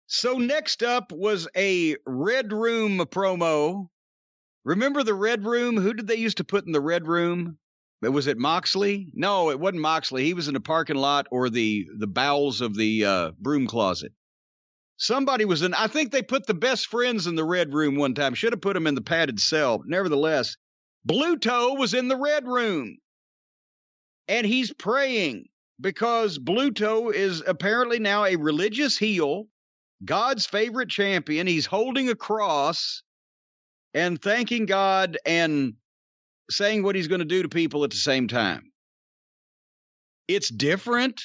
So next up was a Red Room promo. Remember the Red Room? Who did they used to put in the Red Room? Was it Moxley? No, it wasn't Moxley. He was in the parking lot or the bowels of the broom closet. Somebody was in. I think they put the Best Friends in the Red Room one time. Should have put them in the padded cell. Nevertheless, Blue Toe was in the Red Room. And he's praying because Blue Toe is apparently now a religious heel, God's favorite champion. He's holding a cross and thanking God and saying what he's going to do to people at the same time. It's different.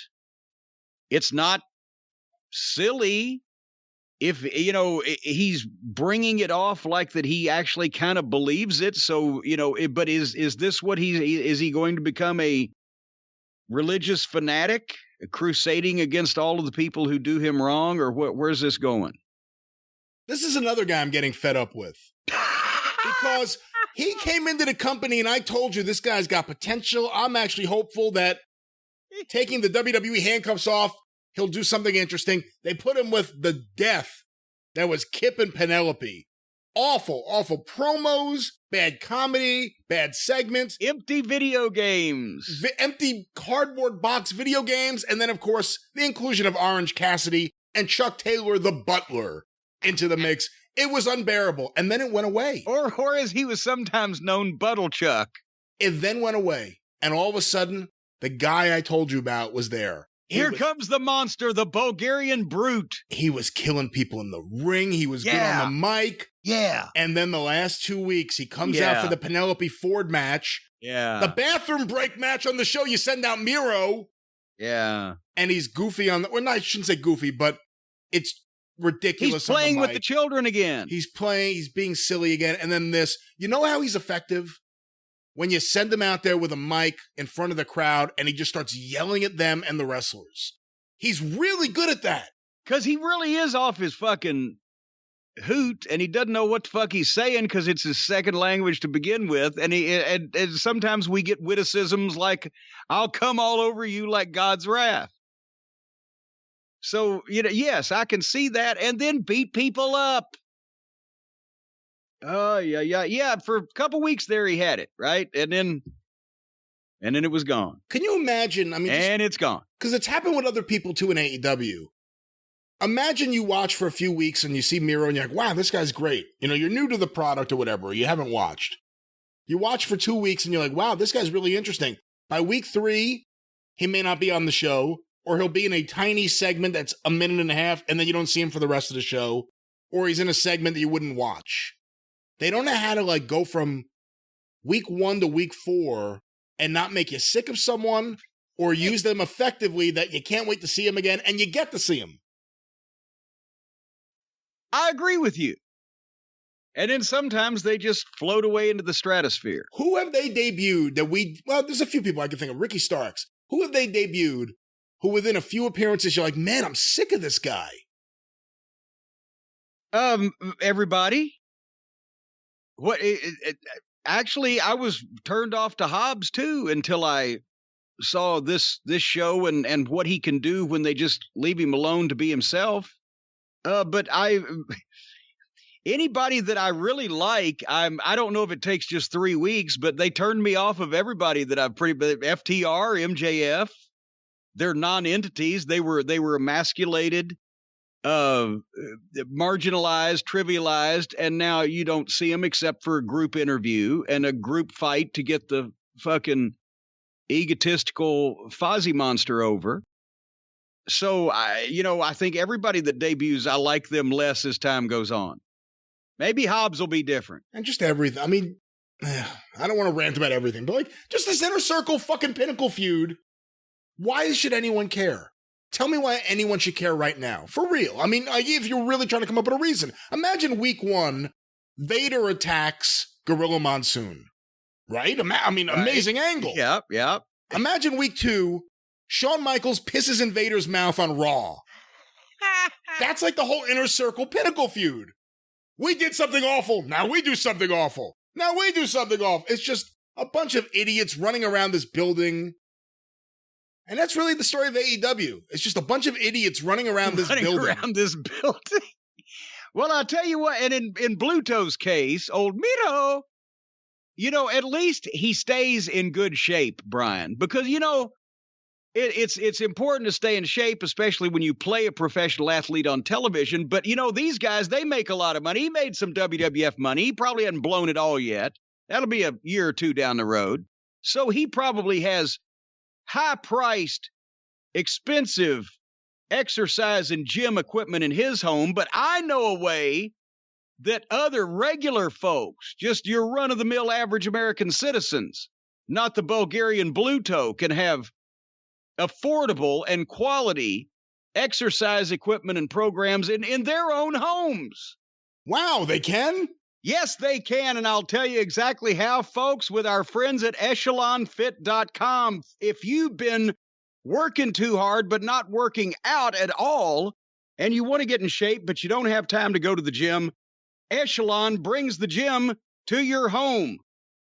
It's not silly. If, you know, he's bringing it off like that he actually kind of believes it. So, you know, but is this what is he going to become a religious fanatic, crusading against all of the people who do him wrong, or where's this going? This is another guy I'm getting fed up with. Because he came into the company and I told you this guy's got potential. I'm actually hopeful that taking the WWE handcuffs off, he'll do something interesting. They put him with the death that was Kip and Penelope. Awful, awful promos, bad comedy, bad segments. Empty video games. Empty cardboard box video games. And then, of course, the inclusion of Orange Cassidy and Chuck Taylor, the butler, into the mix. It was unbearable. And then it went away. Or as he was sometimes known, Buttle Chuck. It then went away. And all of a sudden, the guy I told you about was there. Here comes the monster, the Bulgarian brute. He was killing people in the ring. He was good on the mic. Yeah. And then the last 2 weeks, he comes out for the Penelope Ford match. Yeah. The bathroom break match on the show. You send out Miro. Yeah. And he's goofy on the, well, no, I shouldn't say goofy, but it's ridiculous. He's playing with the children again. He's being silly again. And then this, you know how he's effective? When you send him out there with a mic in front of the crowd and he just starts yelling at them and the wrestlers. He's really good at that. Because he really is off his fucking hoot and he doesn't know what the fuck he's saying because it's his second language to begin with. And and sometimes we get witticisms like, I'll come all over you like God's wrath. So, you know, yes, I can see that. And then beat people up. Oh, yeah. For a couple weeks there, he had it, right? And then it was gone. Can you imagine? I mean, and it's gone. Because it's happened with other people, too, in AEW. Imagine you watch for a few weeks and you see Miro and you're like, wow, this guy's great. You know, you're new to the product or whatever. Or you haven't watched. You watch for 2 weeks and you're like, wow, this guy's really interesting. By week 3, he may not be on the show, or he'll be in a tiny segment that's a minute and a half, and then you don't see him for the rest of the show, or he's in a segment that you wouldn't watch. They don't know how to, like, go from week 1 to week 4 and not make you sick of someone or use them effectively that you can't wait to see him again, and you get to see him. I agree with you. And then sometimes they just float away into the stratosphere. Who have they debuted that well, there's a few people I can think of. Ricky Starks. Who have they debuted who within a few appearances you're like, man, I'm sick of this guy? Everybody. Actually, I was turned off to Hobbs too until I saw this show and what he can do when they just leave him alone to be himself. But anybody that I really like, I don't know if it takes just 3 weeks, but they turned me off of everybody that I've FTR, MJF. They're non-entities. They were emasculated, marginalized, trivialized, and now you don't see them except for a group interview and a group fight to get the fucking egotistical Fozzie monster over. So I think everybody that debuts, I like them less as time goes on. Maybe Hobbs will be different. And just everything. I mean, I don't want to rant about everything, but like just this Inner Circle fucking Pinnacle feud. Why should anyone care? Tell me why anyone should care right now. For real. I mean, if you're really trying to come up with a reason. Imagine week 1, Vader attacks Gorilla Monsoon. Right? I mean, amazing angle. Yep. Imagine week 2, Shawn Michaels pisses in Vader's mouth on Raw. That's like the whole Inner Circle Pinnacle feud. We did something awful. Now we do something awful. Now we do something awful. It's just a bunch of idiots running around this building. And that's really the story of AEW. It's just a bunch of idiots running around this building. Well, I'll tell you what, and in Bluto's case, old Miro, at least he stays in good shape, Brian, because, it's important to stay in shape, especially when you play a professional athlete on television. But, these guys, they make a lot of money. He made some WWF money. He probably hasn't blown it all yet. That'll be a year or two down the road. So he probably has high-priced, expensive exercise and gym equipment in his home. But I know a way that other regular folks, just your run-of-the-mill average American citizens, not the Bulgarian Bluto, can have affordable and quality exercise equipment and programs in their own homes. Wow, they can? Yes, they can, and I'll tell you exactly how, folks, with our friends at EchelonFit.com. If you've been working too hard but not working out at all, and you want to get in shape but you don't have time to go to the gym, Echelon brings the gym to your home.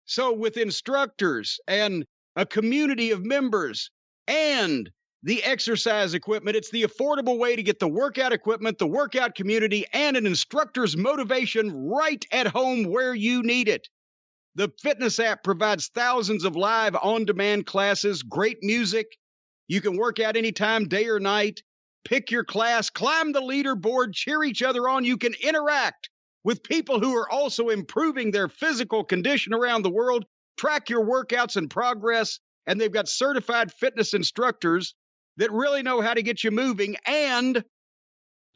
So with instructors and a community of members and the exercise equipment, it's the affordable way to get the workout equipment, the workout community, and an instructor's motivation right at home where you need it. The fitness app provides thousands of live on-demand classes, great music. You can work out anytime, day or night. Pick your class, climb the leaderboard, cheer each other on. You can interact with people who are also improving their physical condition around the world. Track your workouts and progress, and they've got certified fitness instructors that really know how to get you moving, and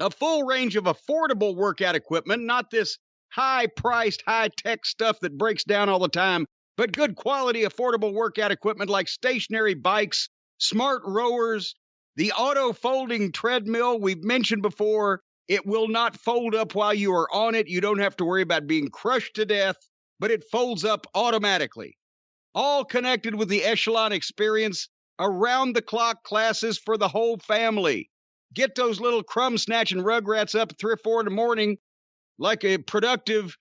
a full range of affordable workout equipment, not this high-priced, high-tech stuff that breaks down all the time, but good quality, affordable workout equipment like stationary bikes, smart rowers, the auto-folding treadmill we've mentioned before. It will not fold up while you are on it. You don't have to worry about being crushed to death, but it folds up automatically. All connected with the Echelon experience, around-the-clock classes for the whole family. Get those little crumb-snatching rugrats up at 3 or 4 in the morning like a productive,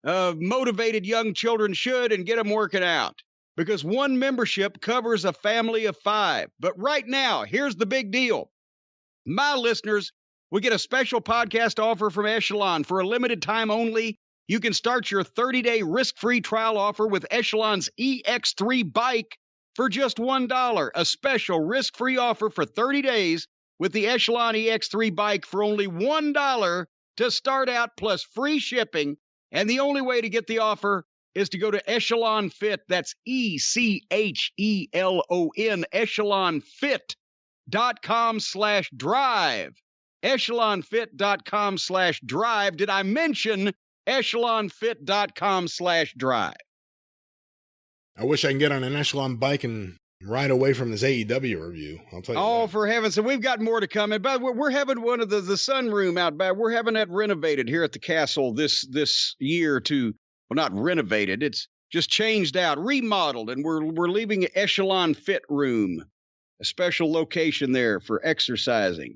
motivated young children should, and get them working out. Because one membership covers a family of 5. But right now, here's the big deal. My listeners will get a special podcast offer from Echelon for a limited time only. You can start your 30-day risk-free trial offer with Echelon's EX3 bike for just $1. A special risk-free offer for 30 days with the Echelon EX3 bike for only $1 to start out, plus free shipping. And the only way to get the offer is to go to Echelon Fit. That's ECHELON, EchelonFit.com/drive. EchelonFit.com/drive. Did I mention EchelonFit.com/drive? I wish I can get on an Echelon bike and ride away from this AEW review. I'll tell you. Oh, for heaven's sake, we've got more to come. And by the way, we're having one of the sunroom out back. We're having that renovated here at the castle this year to, well, not renovated. It's just changed out, remodeled, and we're leaving Echelon Fit Room, a special location there for exercising.